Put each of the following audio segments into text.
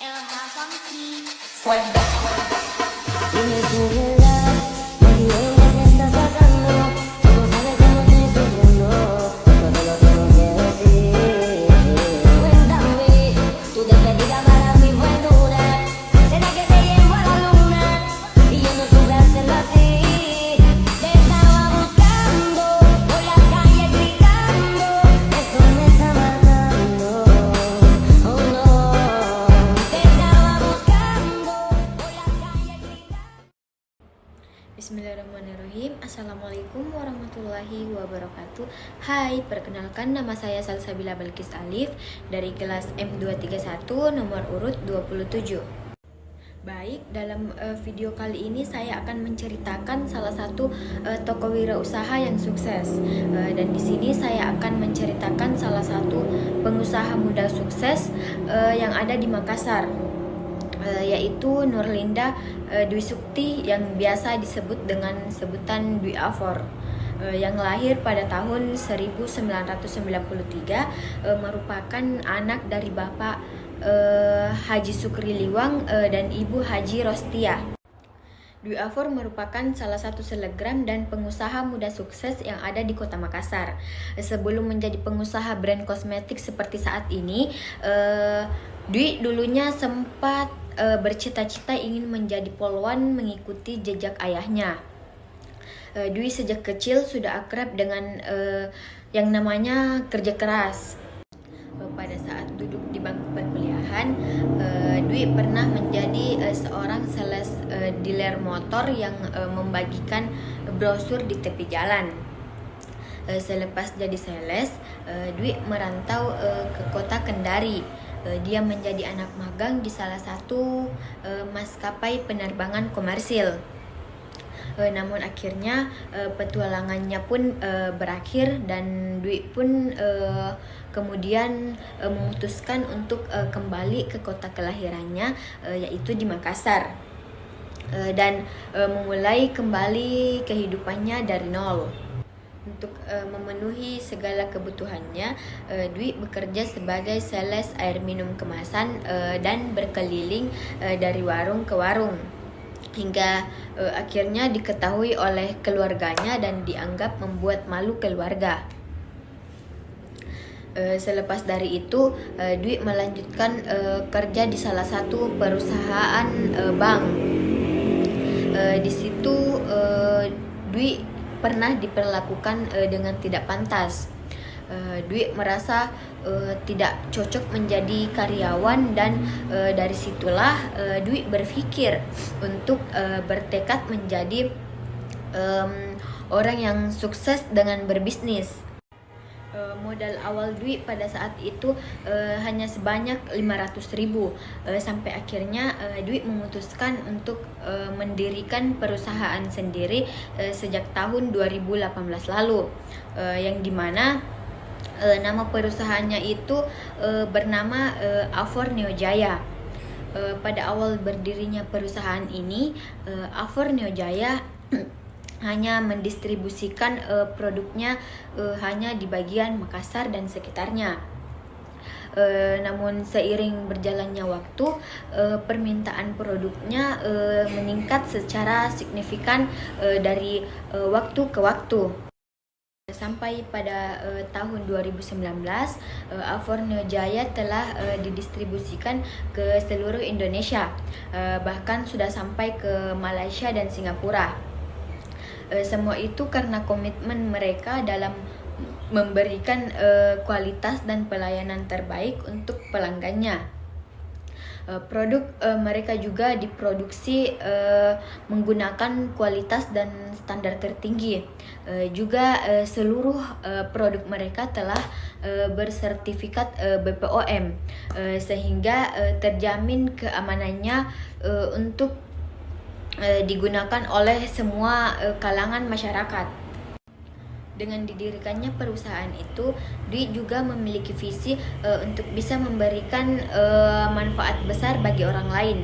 Dime tu verdad, nadie me está sacando. Tú sabes cómo estoy sufriendo, todo lo tengo que decir. Cuéntame, tu despedida para mí fue dura. Será que te llevo a la luna y yo no supe hacerlo así. Te estaba buscando por la calle gritando, eso me está matando. Oh no, te estaba buscando por la calle gritando. Bismillahirrahmanirrahim. Assalamualaikum warahmatullahi wabarakatuh. Hai, perkenalkan nama saya Salsabila Balkis Alif dari kelas M231 nomor urut 27. Baik, dalam video kali ini saya akan menceritakan salah satu toko wirausaha yang sukses. Dan di sini saya akan menceritakan salah satu pengusaha muda sukses yang ada di Makassar. Yaitu Nurlinda Dwi Sukti yang biasa disebut dengan sebutan Dwi Afor, yang lahir pada tahun 1993, merupakan anak dari Bapak Haji Sukri Liwang dan Ibu Haji Rostia. Dwi Afor merupakan salah satu selebgram dan pengusaha muda sukses yang ada di Kota Makassar. Sebelum menjadi pengusaha brand kosmetik seperti saat ini, Dwi dulunya sempat bercita-cita ingin menjadi polwan mengikuti jejak ayahnya. Dwi sejak kecil sudah akrab dengan yang namanya kerja keras. Pada saat duduk di bangku perkuliahan, Dwi pernah menjadi seorang sales dealer motor yang membagikan brosur di tepi jalan. Selepas jadi sales, Dwi merantau ke kota Kendari. Dia menjadi anak magang di salah satu maskapai penerbangan komersil. Namun akhirnya petualangannya pun berakhir dan Dwi pun kemudian memutuskan untuk kembali ke kota kelahirannya, yaitu di Makassar, dan memulai kembali kehidupannya dari nol. Untuk memenuhi segala kebutuhannya, Dwi bekerja sebagai sales air minum kemasan dan berkeliling dari warung ke warung, hingga akhirnya diketahui oleh keluarganya dan dianggap membuat malu keluarga. Selepas dari itu, Dwi melanjutkan kerja di salah satu perusahaan bank. Di situ Dwi pernah diperlakukan dengan tidak pantas. Dwi merasa tidak cocok menjadi karyawan dan dari situlah Dwi berpikir untuk bertekad menjadi orang yang sukses dengan berbisnis. Modal awal Dwi pada saat itu hanya sebanyak 500.000, sampai akhirnya Dwi memutuskan untuk mendirikan perusahaan sendiri sejak tahun 2018 lalu, yang dimana nama perusahaannya itu bernama Afor Neojaya. Pada awal berdirinya perusahaan ini, Afor Neojaya hanya mendistribusikan produknya hanya di bagian Makassar dan sekitarnya. Namun seiring berjalannya waktu, permintaan produknya meningkat secara signifikan dari waktu ke waktu. Sampai pada tahun 2019, Afor Neojaya telah didistribusikan ke seluruh Indonesia, bahkan sudah sampai ke Malaysia dan Singapura. Semua itu karena komitmen mereka dalam memberikan kualitas dan pelayanan terbaik untuk pelanggannya. Produk mereka juga diproduksi menggunakan kualitas dan standar tertinggi. Juga seluruh produk mereka telah bersertifikat BPOM, sehingga terjamin keamanannya untuk digunakan oleh semua kalangan masyarakat. Dengan didirikannya perusahaan itu, Dwi juga memiliki visi untuk bisa memberikan manfaat besar bagi orang lain.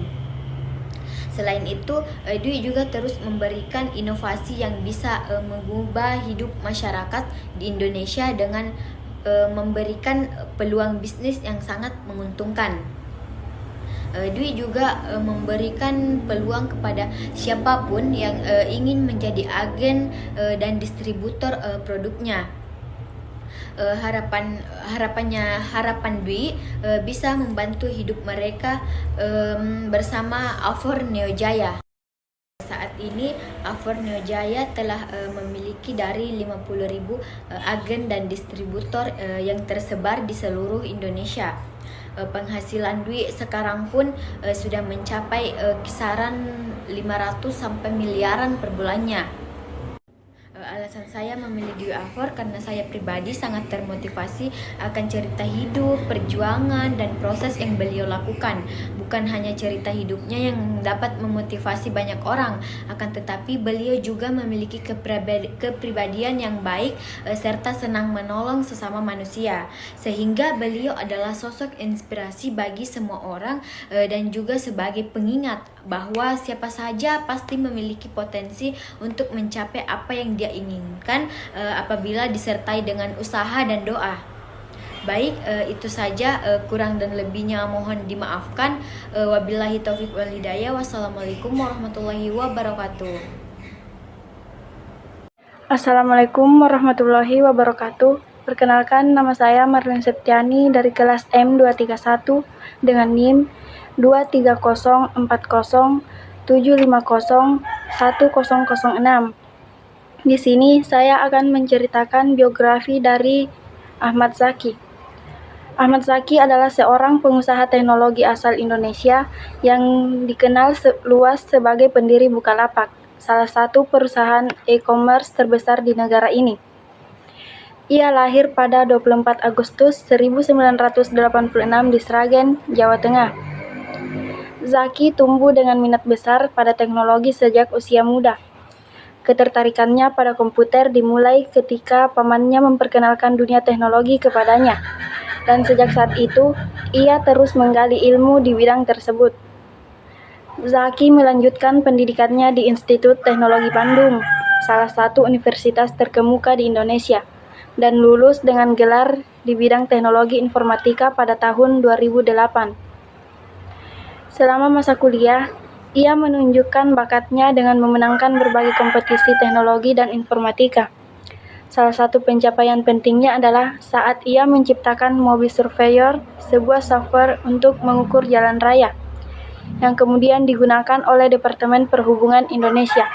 Selain itu, Dwi juga terus memberikan inovasi yang bisa mengubah hidup masyarakat di Indonesia dengan memberikan peluang bisnis yang sangat menguntungkan. Dwi juga memberikan peluang kepada siapapun yang ingin menjadi agen dan distributor produknya. Harapan Dwi bisa membantu hidup mereka bersama Avor Neo Jaya. Saat ini Avor Neo Jaya telah memiliki dari 50.000 agen dan distributor yang tersebar di seluruh Indonesia. Penghasilan Dwi sekarang pun sudah mencapai kisaran 500 sampai miliaran per bulannya. Alasan saya memilih Dwi Avor karena saya pribadi sangat termotivasi akan cerita hidup, perjuangan, dan proses yang beliau lakukan. Bukan hanya cerita hidupnya yang dapat memotivasi banyak orang, akan tetapi beliau juga memiliki kepribadian yang baik serta senang menolong sesama manusia. Sehingga beliau adalah sosok inspirasi bagi semua orang dan juga sebagai pengingat bahwa siapa saja pasti memiliki potensi untuk mencapai apa yang dia inginkan apabila disertai dengan usaha dan doa. Baik, itu saja, kurang dan lebihnya mohon dimaafkan. Wabillahi taufiq wal hidayah. Wassalamualaikum warahmatullahi wabarakatuh. Assalamualaikum warahmatullahi wabarakatuh. Perkenalkan, nama saya Marlin Septiani dari kelas M231 dengan NIM 2304075010006. Di sini saya akan menceritakan biografi dari Ahmad Zaki. Ahmad Zaki adalah seorang pengusaha teknologi asal Indonesia yang dikenal luas sebagai pendiri Bukalapak, salah satu perusahaan e-commerce terbesar di negara ini. Ia lahir pada 24 Agustus 1986 di Sragen, Jawa Tengah. Zaki tumbuh dengan minat besar pada teknologi sejak usia muda. Ketertarikannya pada komputer dimulai ketika pamannya memperkenalkan dunia teknologi kepadanya, dan sejak saat itu, ia terus menggali ilmu di bidang tersebut. Zaki melanjutkan pendidikannya di Institut Teknologi Bandung, salah satu universitas terkemuka di Indonesia, dan lulus dengan gelar di bidang teknologi informatika pada tahun 2008. Selama masa kuliah, ia menunjukkan bakatnya dengan memenangkan berbagai kompetisi teknologi dan informatika. Salah satu pencapaian pentingnya adalah saat ia menciptakan Mobil Surveyor, sebuah software untuk mengukur jalan raya, yang kemudian digunakan oleh Departemen Perhubungan Indonesia.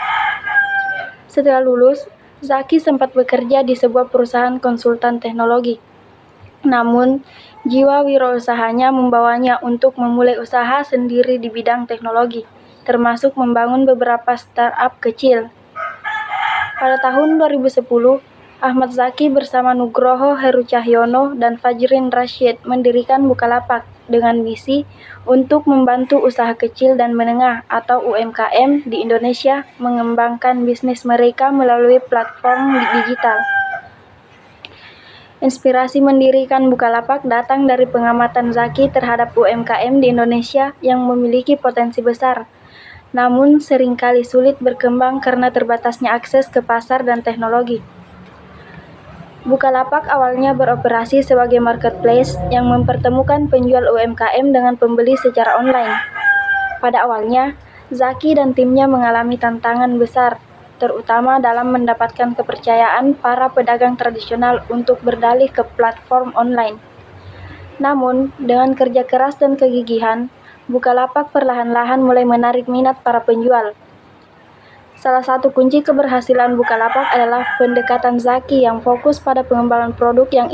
Setelah lulus, Zaki sempat bekerja di sebuah perusahaan konsultan teknologi. Namun, jiwa wirausahanya membawanya untuk memulai usaha sendiri di bidang teknologi, termasuk membangun beberapa startup kecil. Pada tahun 2010, Ahmad Zaki bersama Nugroho Heru Cahyono dan Fajrin Rashid mendirikan Bukalapak dengan misi untuk membantu usaha kecil dan menengah atau UMKM di Indonesia mengembangkan bisnis mereka melalui platform digital. Inspirasi mendirikan Bukalapak datang dari pengamatan Zaki terhadap UMKM di Indonesia yang memiliki potensi besar, namun seringkali sulit berkembang karena terbatasnya akses ke pasar dan teknologi. Bukalapak awalnya beroperasi sebagai marketplace yang mempertemukan penjual UMKM dengan pembeli secara online. Pada awalnya, Zaki dan timnya mengalami tantangan besar, terutama dalam mendapatkan kepercayaan para pedagang tradisional untuk berdalih ke platform online. Namun, dengan kerja keras dan kegigihan, Bukalapak perlahan-lahan mulai menarik minat para penjual. Salah satu kunci keberhasilan Bukalapak adalah pendekatan Zaki yang fokus pada pengembangan produk yang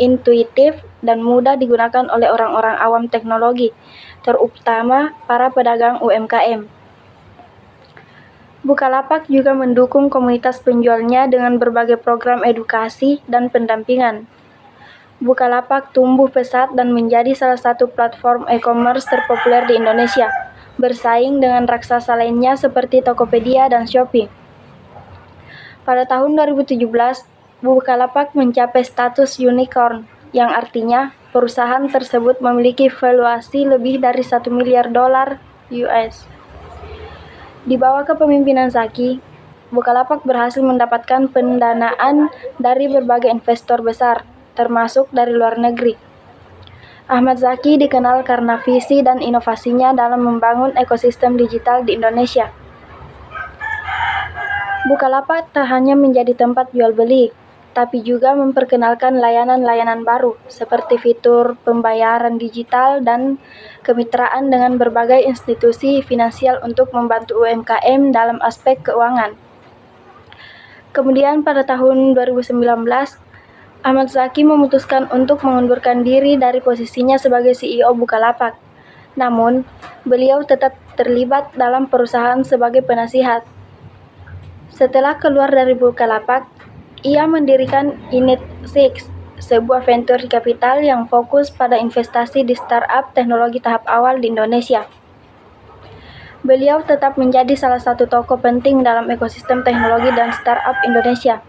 intuitif dan mudah digunakan oleh orang-orang awam teknologi, terutama para pedagang UMKM. Bukalapak juga mendukung komunitas penjualnya dengan berbagai program edukasi dan pendampingan. Bukalapak tumbuh pesat dan menjadi salah satu platform e-commerce terpopuler di Indonesia, bersaing dengan raksasa lainnya seperti Tokopedia dan Shopee. Pada tahun 2017, Bukalapak mencapai status unicorn, yang artinya perusahaan tersebut memiliki valuasi lebih dari $1 miliar US. Di bawah kepemimpinan Zaki, Bukalapak berhasil mendapatkan pendanaan dari berbagai investor besar, termasuk dari luar negeri. Ahmad Zaki dikenal karena visi dan inovasinya dalam membangun ekosistem digital di Indonesia. Bukalapak tak hanya menjadi tempat jual beli, tapi juga memperkenalkan layanan-layanan baru seperti fitur pembayaran digital dan kemitraan dengan berbagai institusi finansial untuk membantu UMKM dalam aspek keuangan. Kemudian pada tahun 2019, Ahmad Zaki memutuskan untuk mengundurkan diri dari posisinya sebagai CEO Bukalapak. Namun, beliau tetap terlibat dalam perusahaan sebagai penasihat. Setelah keluar dari Bukalapak, ia mendirikan Init6, sebuah venture capital yang fokus pada investasi di startup teknologi tahap awal di Indonesia. Beliau tetap menjadi salah satu tokoh penting dalam ekosistem teknologi dan startup Indonesia,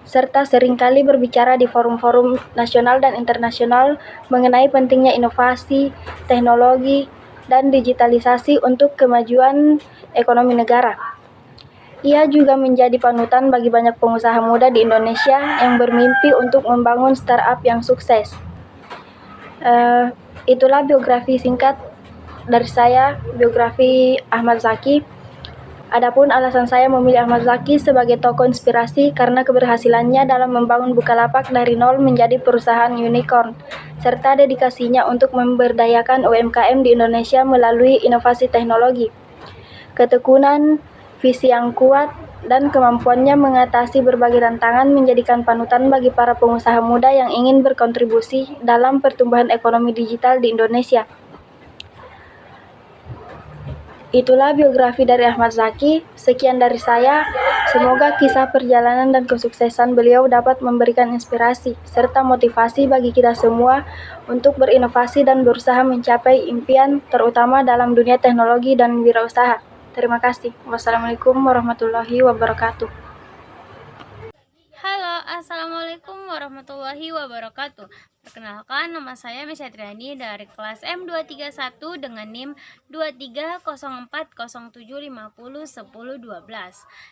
serta seringkali berbicara di forum-forum nasional dan internasional mengenai pentingnya inovasi, teknologi, dan digitalisasi untuk kemajuan ekonomi negara. Ia juga menjadi panutan bagi banyak pengusaha muda di Indonesia yang bermimpi untuk membangun startup yang sukses. Itulah biografi singkat dari saya, biografi Ahmad Zaki. Adapun alasan saya memilih Ahmad Zaki sebagai tokoh inspirasi karena keberhasilannya dalam membangun Bukalapak dari nol menjadi perusahaan unicorn, serta dedikasinya untuk memberdayakan UMKM di Indonesia melalui inovasi teknologi. Ketekunan, visi yang kuat, dan kemampuannya mengatasi berbagai tantangan menjadikan panutan bagi para pengusaha muda yang ingin berkontribusi dalam pertumbuhan ekonomi digital di Indonesia. Itulah biografi dari Ahmad Zaki. Sekian dari saya. Semoga kisah perjalanan dan kesuksesan beliau dapat memberikan inspirasi serta motivasi bagi kita semua untuk berinovasi dan berusaha mencapai impian, terutama dalam dunia teknologi dan wirausaha. Terima kasih. Wassalamualaikum warahmatullahi wabarakatuh. Halo, Assalamualaikum warahmatullahi wabarakatuh. Perkenalkan, nama saya Mesya Triani dari kelas M231 dengan NIM 230407501012.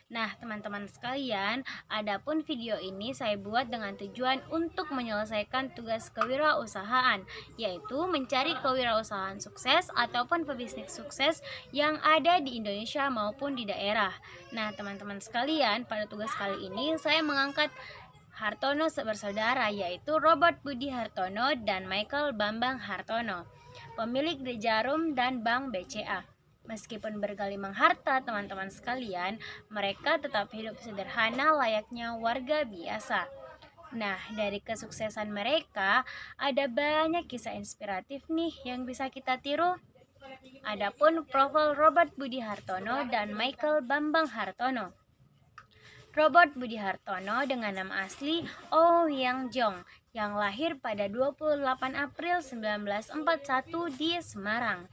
Nah, teman-teman sekalian, adapun video ini saya buat dengan tujuan untuk menyelesaikan tugas kewirausahaan, yaitu mencari kewirausahaan sukses ataupun pebisnis sukses yang ada di Indonesia maupun di daerah. Nah, teman-teman sekalian, pada tugas kali ini saya mengangkat Hartono bersaudara, yaitu Robert Budi Hartono dan Michael Bambang Hartono, pemilik The Jarum dan Bank BCA. Meskipun bergelimang harta, teman-teman sekalian, mereka tetap hidup sederhana layaknya warga biasa. Nah, dari kesuksesan mereka, ada banyak kisah inspiratif nih yang bisa kita tiru. Adapun profil Robert Budi Hartono dan Michael Bambang Hartono. Robert Budi Hartono dengan nama asli Oh Yang Jong yang lahir pada 28 April 1941 di Semarang.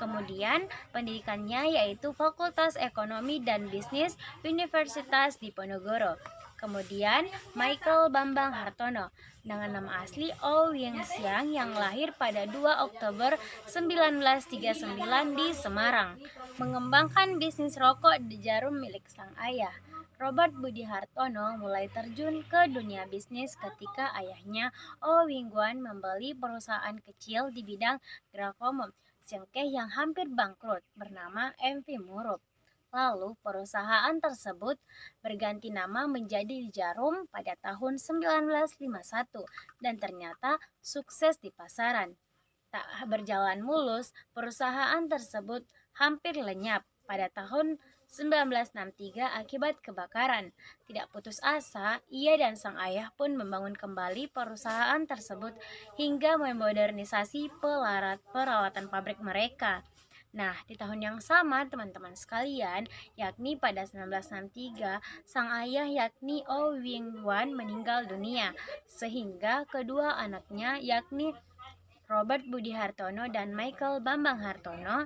Kemudian pendidikannya yaitu Fakultas Ekonomi dan Bisnis Universitas Diponegoro. Kemudian Michael Bambang Hartono dengan nama asli Oh Yang Siang yang lahir pada 2 Oktober 1939 di Semarang, mengembangkan bisnis rokok The Jarum milik sang ayah. Robert Budi Hartono mulai terjun ke dunia bisnis ketika ayahnya Oh Wingguan membeli perusahaan kecil di bidang Graphomom cengkeh yang hampir bangkrut bernama MV Murup. Lalu perusahaan tersebut berganti nama menjadi Jarum pada tahun 1951 dan ternyata sukses di pasaran. Tak berjalan mulus, perusahaan tersebut hampir lenyap pada tahun 1963 akibat kebakaran. Tidak putus asa, ia dan sang ayah pun membangun kembali perusahaan tersebut hingga memodernisasi peralatan pabrik mereka. Nah, di tahun yang sama teman-teman sekalian, yakni pada 1963, sang ayah yakni Oh Wing-wan meninggal dunia, sehingga kedua anaknya yakni Robert Budi Hartono dan Michael Bambang Hartono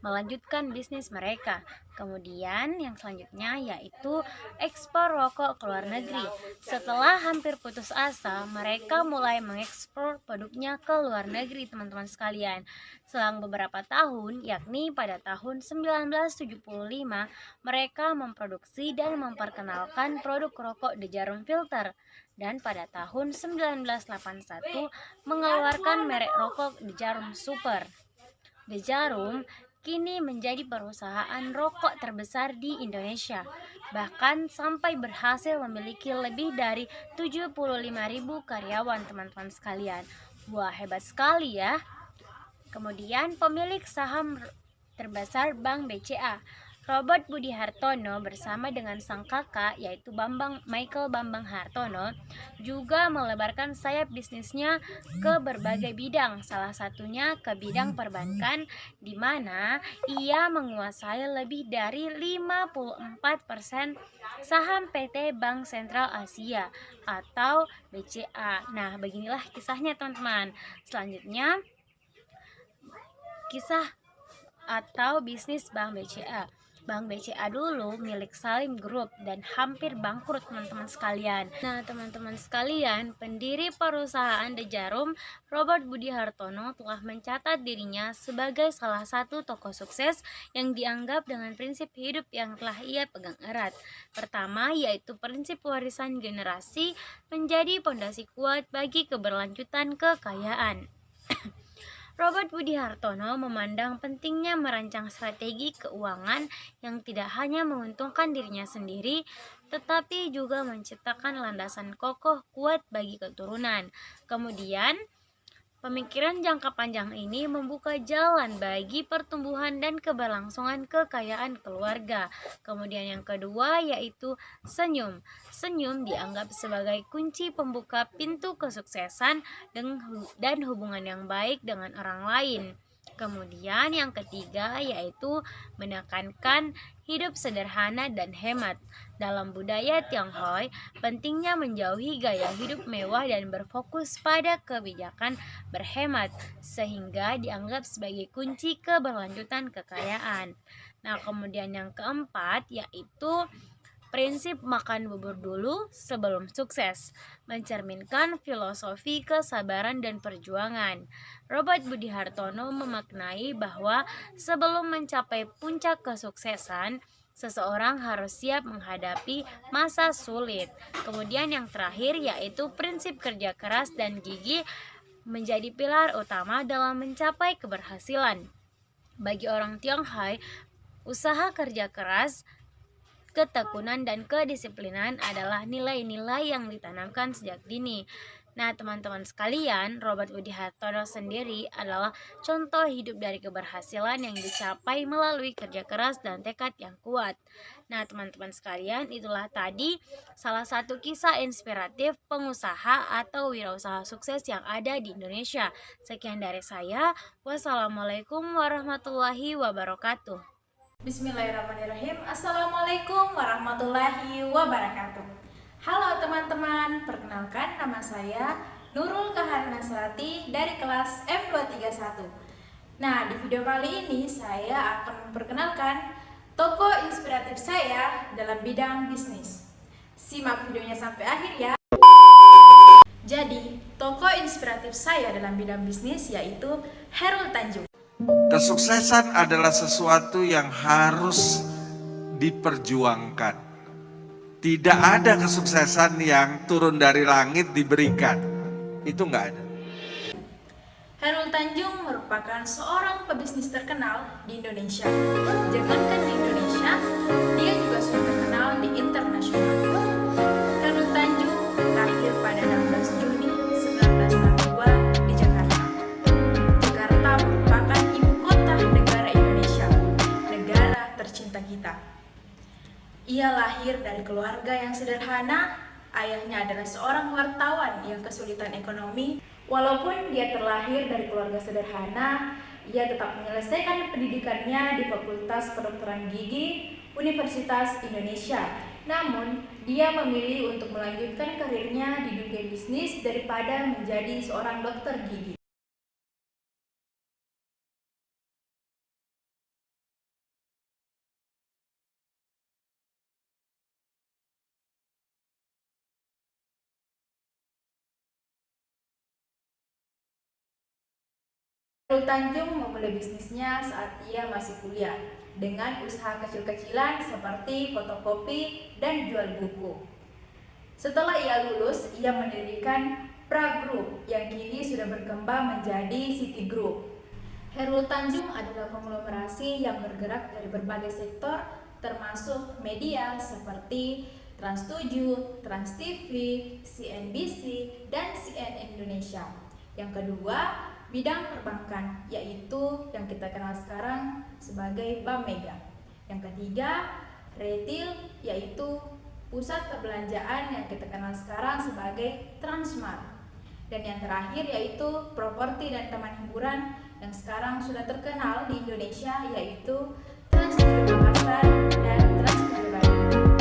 melanjutkan bisnis mereka. Kemudian yang selanjutnya yaitu ekspor rokok ke luar negeri. Setelah hampir putus asa, mereka mulai mengekspor produknya ke luar negeri, teman-teman sekalian. Selang beberapa tahun, yakni pada tahun 1975, mereka memproduksi dan memperkenalkan produk rokok The Jarum Filter. dan pada tahun 1981 mengeluarkan merek rokok The Jarum Super. The Jarum kini menjadi perusahaan rokok terbesar di Indonesia, bahkan sampai berhasil memiliki lebih dari 75.000 karyawan, teman-teman sekalian. Wah, hebat sekali ya. Kemudian pemilik saham terbesar Bank BCA, Robert Budi Hartono bersama dengan sang kakak yaitu Michael Bambang Hartono juga melebarkan sayap bisnisnya ke berbagai bidang, salah satunya ke bidang perbankan di mana ia menguasai lebih dari 54% saham PT Bank Sentral Asia atau BCA. Nah, beginilah kisahnya teman-teman. Selanjutnya kisah atau bisnis Bank BCA. Bank BCA dulu milik Salim Group dan hampir bangkrut, teman-teman sekalian. Nah, teman-teman sekalian, pendiri perusahaan The Jarum, Robert Budi Hartono, telah mencatat dirinya sebagai salah satu tokoh sukses yang dianggap dengan prinsip hidup yang telah ia pegang erat. Pertama, yaitu prinsip warisan generasi menjadi pondasi kuat bagi keberlanjutan kekayaan. Robert Budi Hartono memandang pentingnya merancang strategi keuangan yang tidak hanya menguntungkan dirinya sendiri, tetapi juga menciptakan landasan kokoh kuat bagi keturunan. Kemudian, pemikiran jangka panjang ini membuka jalan bagi pertumbuhan dan keberlangsungan kekayaan keluarga. Kemudian yang kedua yaitu senyum. Senyum dianggap sebagai kunci pembuka pintu kesuksesan dan hubungan yang baik dengan orang lain. Kemudian yang ketiga yaitu menekankan hidup sederhana dan hemat. Dalam budaya Tionghoa, pentingnya menjauhi gaya hidup mewah dan berfokus pada kebijakan berhemat, sehingga dianggap sebagai kunci keberlanjutan kekayaan. Nah, kemudian yang keempat yaitu prinsip makan bubur dulu sebelum sukses, mencerminkan filosofi kesabaran dan perjuangan. Robert Budi Hartono memaknai bahwa sebelum mencapai puncak kesuksesan, seseorang harus siap menghadapi masa sulit. Kemudian yang terakhir yaitu prinsip kerja keras dan gigih menjadi pilar utama dalam mencapai keberhasilan. Bagi orang Tionghoa, usaha kerja keras, ketekunan dan kedisiplinan adalah nilai-nilai yang ditanamkan sejak dini. Nah, teman-teman sekalian, Robert Budi Hartono sendiri adalah contoh hidup dari keberhasilan yang dicapai melalui kerja keras dan tekad yang kuat. Nah, teman-teman sekalian, itulah tadi salah satu kisah inspiratif pengusaha atau wirausaha sukses yang ada di Indonesia. Sekian dari saya. Wassalamualaikum warahmatullahi wabarakatuh. Bismillahirrahmanirrahim. Assalamualaikum warahmatullahi wabarakatuh. Halo teman-teman, perkenalkan nama saya Nurul Kahar Nasrati dari kelas M231. Nah, di video kali ini saya akan memperkenalkan tokoh inspiratif saya dalam bidang bisnis. Simak videonya sampai akhir ya. Jadi, tokoh inspiratif saya dalam bidang bisnis yaitu Khairul Tanjung. Kesuksesan adalah sesuatu yang harus diperjuangkan. Tidak ada kesuksesan yang turun dari langit diberikan. Itu enggak ada. Khairul Tanjung merupakan seorang pebisnis terkenal di Indonesia. Jangankan di Indonesia, dia juga sudah terkenal di internasional. Khairul Tanjung lahir pada 16 Juni 1962 di Jakarta. Jakarta merupakan ibu kota negara Indonesia, negara tercinta kita. Ia lahir dari keluarga yang sederhana. Ayahnya adalah seorang wartawan yang kesulitan ekonomi. Walaupun dia terlahir dari keluarga sederhana, ia tetap menyelesaikan pendidikannya di Fakultas Kedokteran Gigi Universitas Indonesia. Namun, dia memilih untuk melanjutkan karirnya di dunia bisnis daripada menjadi seorang dokter gigi. Khairul Tanjung memulai bisnisnya saat ia masih kuliah dengan usaha kecil-kecilan seperti fotokopi dan jual buku. Setelah ia lulus, ia mendirikan Pra Group yang kini sudah berkembang menjadi City Group. Hairul Tanjung adalah konglomerasi yang bergerak dari berbagai sektor termasuk media seperti Trans7, Trans TV, CNBC, dan CNN Indonesia. Yang kedua, bidang perbankan, yaitu yang kita kenal sekarang sebagai Bank Mega. Yang ketiga, retail, yaitu pusat perbelanjaan yang kita kenal sekarang sebagai Transmart. Dan yang terakhir yaitu properti dan taman hiburan yang sekarang sudah terkenal di Indonesia, yaitu Trans Studio Makassar dan Trans Studio Bandung.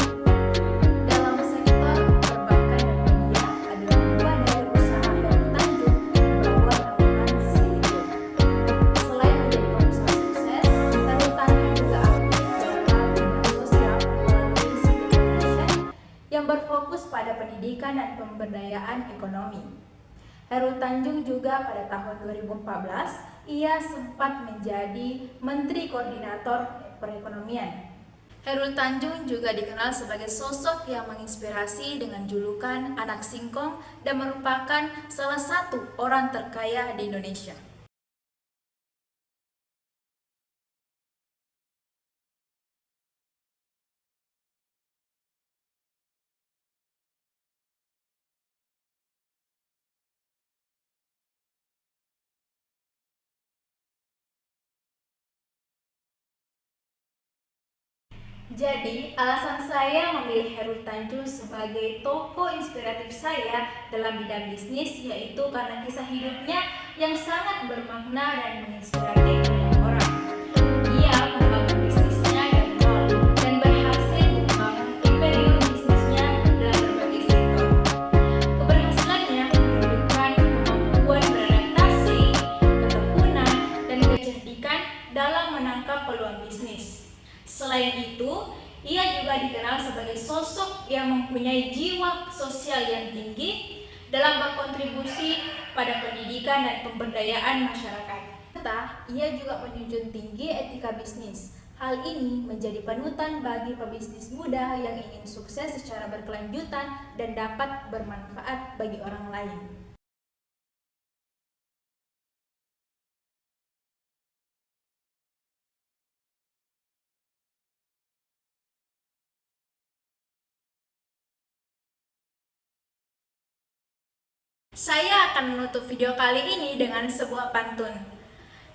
Dalam sektor perbankan dan media adalah dua dari usaha Hairul Tanjung di bawah naungan City Group. Selain menjadi pengusaha sukses, Hairul Tanjung juga aktif dalam bidang sosial melalui City Foundation yang berfokus pada pendidikan dan pemberdayaan ekonomi. Hairul Tanjung juga pada tahun 2014 ia sempat menjadi Menteri Koordinator Perekonomian. Hairul Tanjung juga dikenal sebagai sosok yang menginspirasi dengan julukan anak singkong dan merupakan salah satu orang terkaya di Indonesia. Jadi, alasan saya memilih Hairul Tanjung sebagai tokoh inspiratif saya dalam bidang bisnis yaitu karena kisah hidupnya yang sangat bermakna dan menginspiratif banyak orang. Ia membangun bisnisnya dari nol dan berhasil membangun imperium bisnisnya dalam berbagai sektor. Keberhasilannya menunjukkan kemampuan beradaptasi, ketekunan, dan kecerdikan dalam menangkap peluang bisnis. Selain itu, ia juga dikenal sebagai sosok yang mempunyai jiwa sosial yang tinggi dalam berkontribusi pada pendidikan dan pemberdayaan masyarakat. Serta, ia juga menjunjung tinggi etika bisnis. Hal ini menjadi panutan bagi pebisnis muda yang ingin sukses secara berkelanjutan dan dapat bermanfaat bagi orang lain. Saya akan menutup video kali ini dengan sebuah pantun.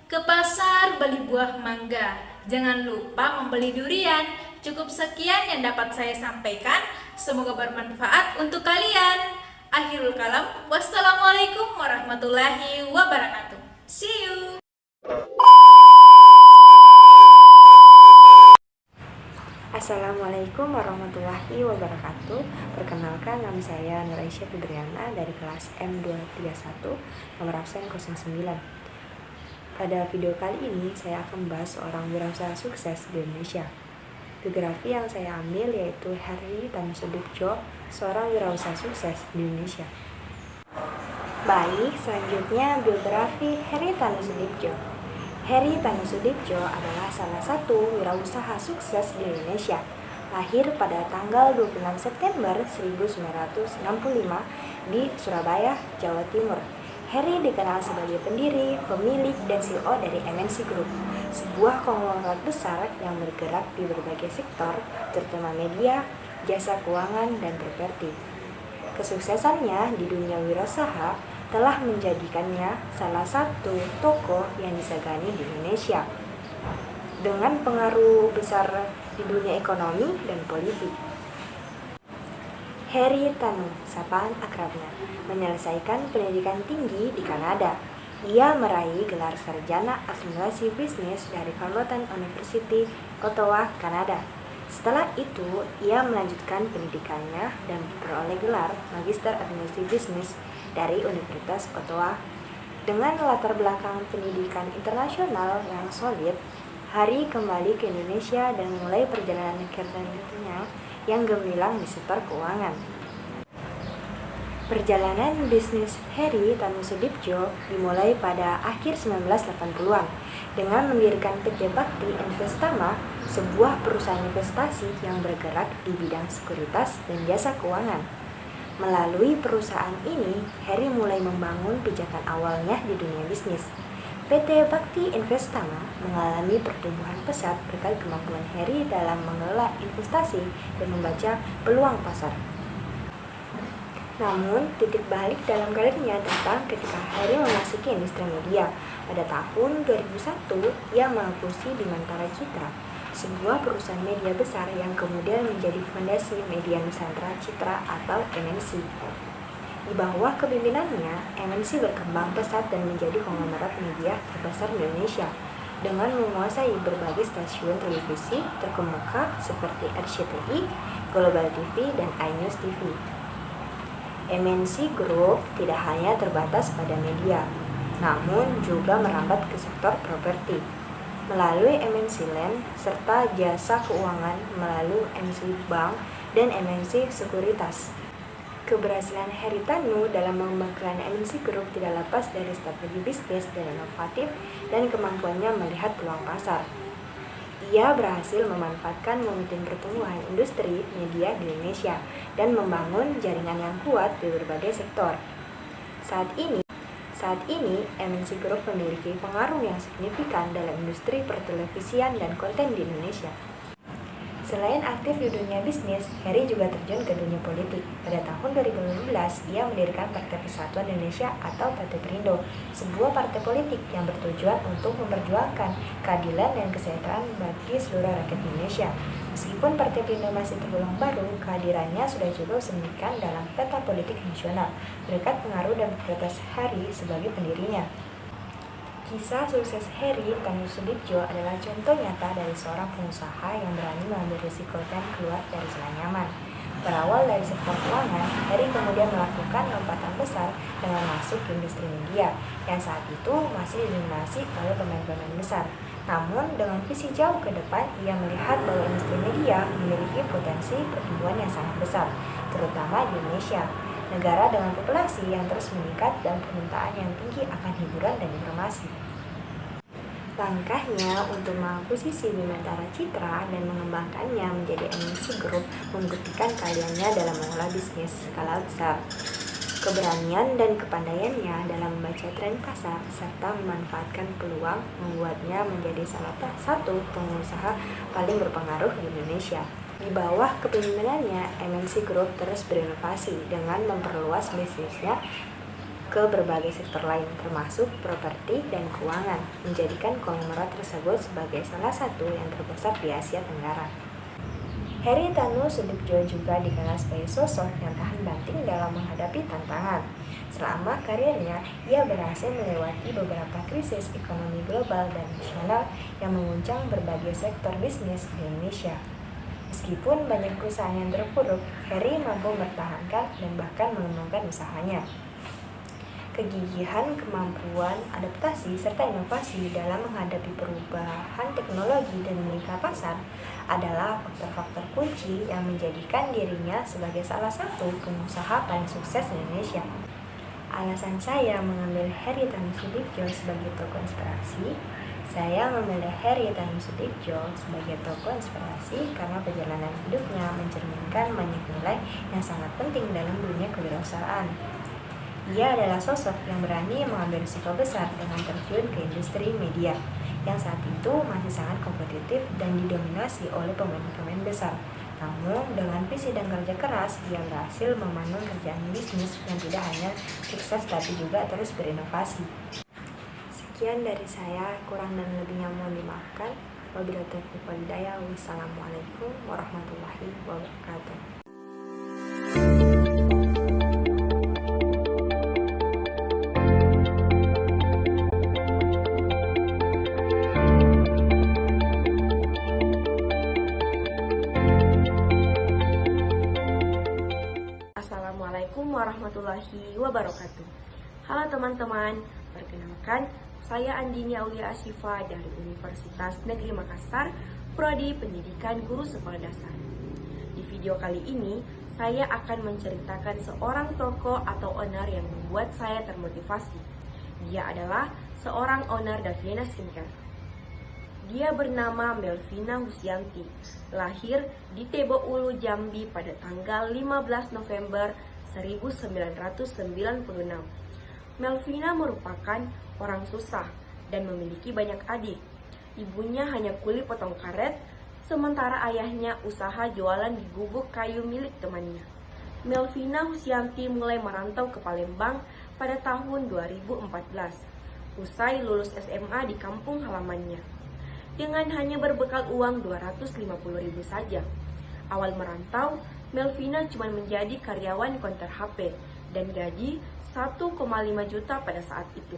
Ke pasar beli buah mangga, jangan lupa membeli durian. Cukup sekian yang dapat saya sampaikan. Semoga bermanfaat untuk kalian. Akhirul kalam, wassalamualaikum warahmatullahi wabarakatuh. See you. Assalamualaikum warahmatullahi wabarakatuh. Perkenalkan, nama saya Nur Aisyah Fidriana dari kelas M231 nomor absen 09. Pada video kali ini saya akan membahas seorang wirausaha sukses di Indonesia. Biografi yang saya ambil yaitu Heri Tanusudibjo, seorang wirausaha sukses di Indonesia. Baik, selanjutnya biografi Heri Tanusudibjo. Heri Tanusudibjo adalah salah satu wirausaha sukses di Indonesia. Lahir pada tanggal 26 September 1965 di Surabaya, Jawa Timur. Heri dikenal sebagai pendiri, pemilik, dan CEO dari MNC Group, sebuah konglomerat besar yang bergerak di berbagai sektor, terutama media, jasa keuangan, dan properti. Kesuksesannya di dunia wirausaha telah menjadikannya salah satu tokoh yang disegani di Indonesia dengan pengaruh besar di dunia ekonomi dan politik. Heri Tanu, sapaan akrabnya, menyelesaikan pendidikan tinggi di Kanada. Ia meraih gelar sarjana akumulasi bisnis dari Carleton University, Ottawa, Kanada. Setelah itu, ia melanjutkan pendidikannya dan memperoleh gelar Magister Administrasi Bisnis dari Universitas Ottawa. Dengan latar belakang pendidikan internasional yang solid, Heri kembali ke Indonesia dan mulai perjalanan karirnya yang gemilang di sektor keuangan. Perjalanan bisnis Heri Tanusudibjo dimulai pada akhir 1980-an dengan mendirikan PT Bakti Investama, sebuah perusahaan investasi yang bergerak di bidang sekuritas dan jasa keuangan. Melalui perusahaan ini, Heri mulai membangun pijakan awalnya di dunia bisnis. PT Bakti Investama mengalami pertumbuhan pesat berkat kemampuan Heri dalam mengelola investasi dan membaca peluang pasar. Namun, titik balik dalam karirnya datang ketika Heri memasuki industri media. Pada tahun 2001, ia mengakuisisi Bimantara Citra, sebuah perusahaan media besar yang kemudian menjadi fondasi Media Nusantara Citra atau MNC. Di bawah kepemimpinannya, MNC berkembang pesat dan menjadi konglomerat media terbesar di Indonesia dengan menguasai berbagai stasiun televisi terkemuka seperti RCTI, Global TV, dan iNews TV. MNC Group tidak hanya terbatas pada media, namun juga merambat ke sektor properti melalui MNC Land serta jasa keuangan melalui MNC Bank dan MNC Sekuritas. Keberhasilan Heri Tanu dalam mengembangkan MNC Group tidak lepas dari strategi bisnis dan inovatif dan kemampuannya melihat peluang pasar. Ia berhasil memanfaatkan momentum pertumbuhan industri media di Indonesia dan membangun jaringan yang kuat di berbagai sektor. Saat ini, MNC Group memiliki pengaruh yang signifikan dalam industri pertelevisian dan konten di Indonesia. Selain aktif di dunia bisnis, Heri juga terjun ke dunia politik. Pada tahun 2015, ia mendirikan Partai Persatuan Indonesia atau Partai Perindo, sebuah partai politik yang bertujuan untuk memperjuangkan keadilan dan kesejahteraan bagi seluruh rakyat Indonesia. Meskipun Partai Perindo masih tergolong baru, kehadirannya sudah cukup signifikan dalam peta politik nasional, berkat pengaruh dan popularitas Heri sebagai pendirinya. Kisah sukses Heri Tanu Sudibjo adalah contoh nyata dari seorang pengusaha yang berani mengambil risiko dan keluar dari zona nyaman. Berawal dari sektor keuangan, Heri kemudian melakukan lompatan besar dengan masuk ke industri media, yang saat itu masih didominasi oleh pemain-pemain besar. Namun, dengan visi jauh ke depan, ia melihat bahwa industri media memiliki potensi pertumbuhan yang sangat besar, terutama di Indonesia, negara dengan populasi yang terus meningkat dan permintaan yang tinggi akan hiburan dan informasi. Langkahnya untuk mengakuisisi Bimantara Citra dan mengembangkannya menjadi MNC Group membuktikan keahliannya dalam mengelola bisnis skala besar. Keberanian dan kepandaiannya dalam membaca tren pasar serta memanfaatkan peluang membuatnya menjadi salah satu pengusaha paling berpengaruh di Indonesia. Di bawah kepemimpinannya, MNC Group terus berinovasi dengan memperluas bisnisnya ke berbagai sektor lain, termasuk properti dan keuangan, menjadikan konglomerat tersebut sebagai salah satu yang terbesar di Asia Tenggara. Heri Tanu Sudibjo juga dikenal sebagai sosok yang tahan banting dalam menghadapi tantangan. Selama karirnya, ia berhasil melewati beberapa krisis ekonomi global dan nasional yang mengguncang berbagai sektor bisnis di Indonesia. Meskipun banyak perusahaan yang terpuruk, Heri mampu mempertahankan dan bahkan mengembangkan usahanya. Kegigihan, kemampuan, adaptasi, serta inovasi dalam menghadapi perubahan teknologi dan meningkat pasar adalah faktor-faktor kunci yang menjadikan dirinya sebagai salah satu pengusaha paling sukses di Indonesia. Alasan saya mengambil Heri Tanu Sudibjo sebagai tokoh inspirasi. Saya memilih Heri Tanu Sudibjo sebagai tokoh inspirasi karena perjalanan hidupnya mencerminkan banyak nilai yang sangat penting dalam dunia kewirausahaan. Ia adalah sosok yang berani mengambil risiko besar dengan terjun ke industri media yang saat itu masih sangat kompetitif dan didominasi oleh pemain-pemain besar. Namun, dengan visi dan kerja keras, dia berhasil membangun kerjaan bisnis yang tidak hanya sukses tapi juga terus berinovasi. Sekian dari saya, kurang dan lebihnya mohon dimaafkan. Wabillahi taufiq wal hidayah. Wassalamualaikum warahmatullahi wabarakatuh. Assalamualaikum warahmatullahi wabarakatuh. Halo teman-teman, perkenalkan saya Andini Aulia Asyifa dari Universitas Negeri Makassar, Prodi Pendidikan Guru Sekolah Dasar. Di video kali ini, saya akan menceritakan seorang tokoh atau owner yang membuat saya termotivasi. Dia adalah seorang owner Davina Skincare. Dia bernama Melvina Husyanti, lahir di Tebo Ulu, Jambi pada tanggal 15 November 1996. Melvina merupakan orang susah dan memiliki banyak adik. Ibunya hanya kuli potong karet, sementara ayahnya usaha jualan di gubuk kayu milik temannya. Melvina Husyanti mulai merantau ke Palembang pada tahun 2014, usai lulus SMA di kampung halamannya. Dengan hanya berbekal uang 250.000 saja. Awal merantau, Melvina cuma menjadi karyawan konter HP dan gaji 1,5 juta pada saat itu.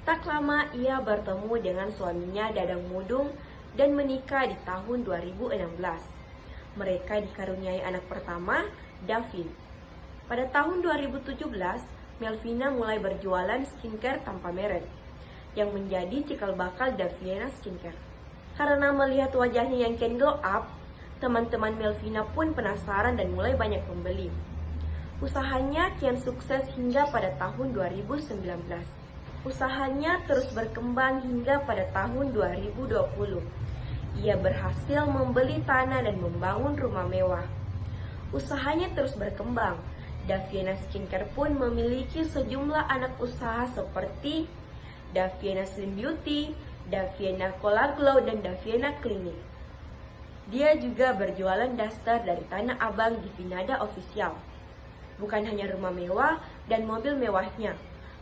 Tak lama ia bertemu dengan suaminya Dadang Mudung dan menikah di tahun 2016. Mereka dikaruniai anak pertama, Davin. Pada tahun 2017, Melvina mulai berjualan skincare tanpa merek, yang menjadi cikal bakal Daviana Skincare. Karena melihat wajahnya yang can glow up, teman-teman Melvina pun penasaran dan mulai banyak membeli. Usahanya kian sukses hingga pada tahun 2019. Usahanya terus berkembang hingga pada tahun 2020. Ia berhasil membeli tanah dan membangun rumah mewah. Usahanya terus berkembang. Daviana Skincare pun memiliki sejumlah anak usaha seperti Daviana Slim Beauty, Daviana Color Glow, dan Daviana Clinic. Dia juga berjualan daster dari Tanah Abang di Vinada Official. Bukan hanya rumah mewah dan mobil mewahnya,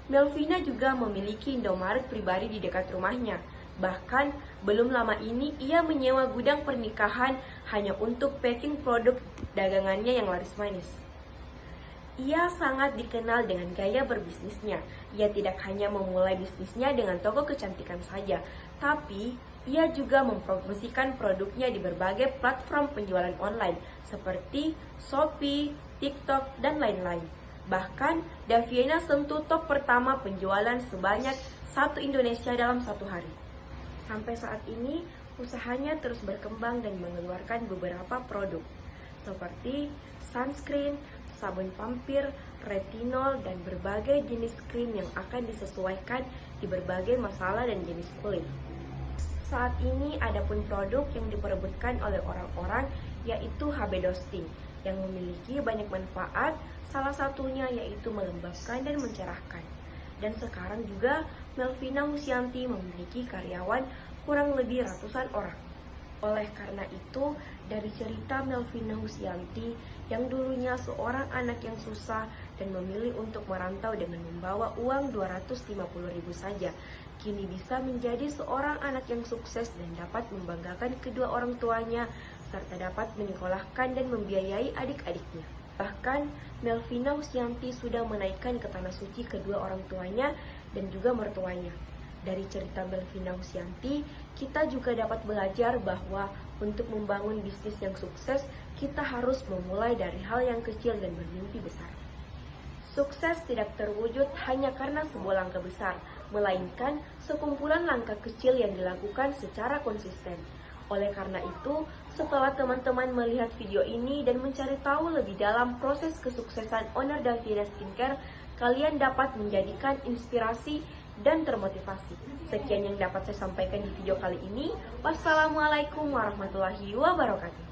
Melvina juga memiliki Indomaret pribadi di dekat rumahnya. Bahkan, belum lama ini ia menyewa gudang pernikahan hanya untuk packing produk dagangannya yang laris manis. Ia sangat dikenal dengan gaya berbisnisnya. Ia tidak hanya memulai bisnisnya dengan toko kecantikan saja, tapi ia juga mempromosikan produknya di berbagai platform penjualan online seperti Shopee, TikTok, dan lain-lain. Bahkan, Daviana sentuh top pertama penjualan sebanyak 1 Indonesia dalam 1 hari. Sampai saat ini, usahanya terus berkembang dan mengeluarkan beberapa produk seperti sunscreen, sabun pampir, retinol, dan berbagai jenis krim yang akan disesuaikan di berbagai masalah dan jenis kulit. Saat ini ada pun produk yang diperebutkan oleh orang-orang yaitu HB Dosting yang memiliki banyak manfaat, salah satunya yaitu melembabkan dan mencerahkan. Dan sekarang juga Melvina Husyanti memiliki karyawan kurang lebih ratusan orang. Oleh karena itu, dari cerita Melvina Husyanti yang dulunya seorang anak yang susah dan memilih untuk merantau dengan membawa uang 250.000 saja, kini bisa menjadi seorang anak yang sukses dan dapat membanggakan kedua orang tuanya serta dapat menyekolahkan dan membiayai adik-adiknya. Bahkan, Melvina Husyanti sudah menaikkan ke tanah suci kedua orang tuanya dan juga mertuanya. Dari cerita Melvina Husyanti, kita juga dapat belajar bahwa untuk membangun bisnis yang sukses, kita harus memulai dari hal yang kecil dan bermimpi besar. Sukses tidak terwujud hanya karena sebuah langkah besar, melainkan sekumpulan langkah kecil yang dilakukan secara konsisten. Oleh karena itu, setelah teman-teman melihat video ini dan mencari tahu lebih dalam proses kesuksesan owner Daviana Skincare, kalian dapat menjadikan inspirasi dan termotivasi. Sekian yang dapat saya sampaikan di video kali ini. Wassalamualaikum warahmatullahi wabarakatuh.